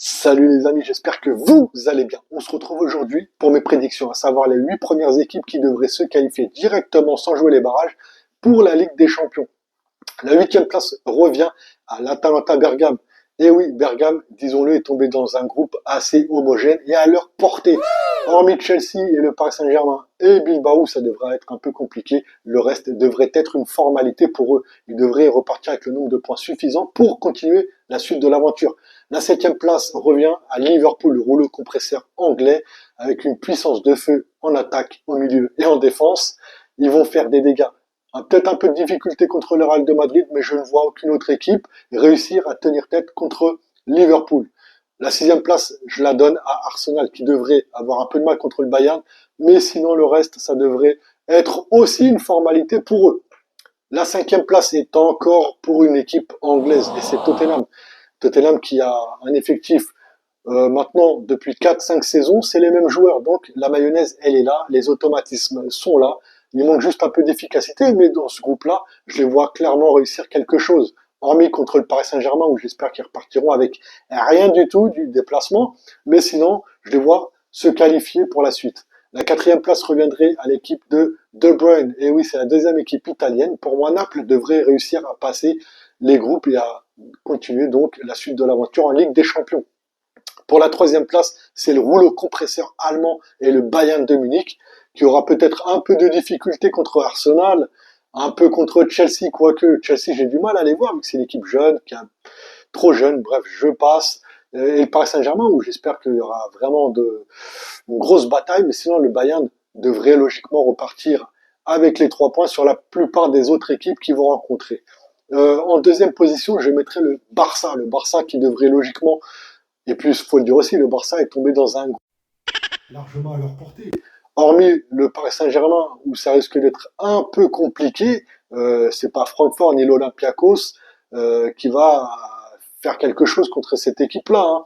Salut les amis, j'espère que vous allez bien. On se retrouve aujourd'hui pour mes prédictions, à savoir les 8 premières équipes qui devraient se qualifier directement sans jouer les barrages pour la Ligue des Champions. La huitième place revient à l'Atalanta Bergame. Et oui, Bergame, disons-le, est tombé dans un groupe assez homogène et à leur portée. Hormis Chelsea et le Paris Saint-Germain et Bilbao, ça devrait être un peu compliqué. Le reste devrait être une formalité pour eux. Ils devraient repartir avec le nombre de points suffisant pour continuer la suite de l'aventure. La septième place revient à Liverpool, le rouleau compresseur anglais, avec une puissance de feu en attaque, au milieu et en défense. Ils vont faire des dégâts. Peut-être un peu de difficulté contre le Real de Madrid, mais je ne vois aucune autre équipe réussir à tenir tête contre Liverpool. La sixième place, je la donne à Arsenal, qui devrait avoir un peu de mal contre le Bayern, mais sinon le reste, ça devrait être aussi une formalité pour eux. La cinquième place est encore pour une équipe anglaise, et c'est Tottenham. Tottenham qui a un effectif maintenant depuis 4-5 saisons, c'est les mêmes joueurs. Donc la mayonnaise, elle est là, les automatismes sont là. Il manque juste un peu d'efficacité, mais dans ce groupe-là, je les vois clairement réussir quelque chose. Hormis contre le Paris Saint-Germain, où j'espère qu'ils repartiront avec rien du tout du déplacement. Mais sinon, je les vois se qualifier pour la suite. La quatrième place reviendrait à l'équipe de De Bruyne. Et oui, c'est la deuxième équipe italienne. Pour moi, Naples devrait réussir à passer les groupes et à continuer donc la suite de l'aventure en Ligue des Champions. Pour la troisième place, c'est le rouleau compresseur allemand et le Bayern de Munich, qui aura peut-être un peu de difficulté contre Arsenal, un peu contre Chelsea, quoique Chelsea, j'ai du mal à les voir, vu que c'est une équipe jeune, qui est trop jeune, bref, je passe. Et le Paris Saint-Germain, où j'espère qu'il y aura vraiment une grosse bataille, mais sinon le Bayern devrait logiquement repartir avec les 3 points sur la plupart des autres équipes qu'ils vont rencontrer. En deuxième position, je mettrai le Barça qui devrait logiquement, et puis il faut le dire aussi, le Barça est tombé dans un groupe largement à leur portée. Hormis le Paris Saint-Germain, où ça risque d'être un peu compliqué, c'est pas Francfort ni l'Olympiakos qui va faire quelque chose contre cette équipe-là. Hein.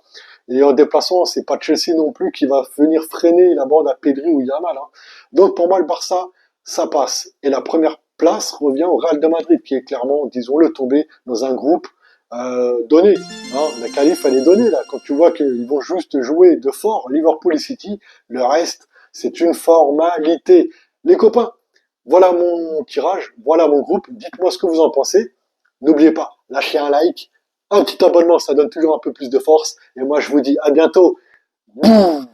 Et en déplacement, c'est pas Chelsea non plus qui va venir freiner la bande à Pedri ou Yamal. Hein. Donc pour moi, le Barça, ça passe. Et la première place revient au Real de Madrid, qui est clairement, disons-le, tombé dans un groupe donné. Hein. La qualif, elle est donnée là. Quand tu vois qu'ils vont juste jouer de fort, Liverpool et City, le reste, c'est une formalité. Les copains, voilà mon tirage, voilà mon groupe. Dites-moi ce que vous en pensez. N'oubliez pas, lâchez un like, un petit abonnement, ça donne toujours un peu plus de force. Et moi, je vous dis à bientôt. Bouh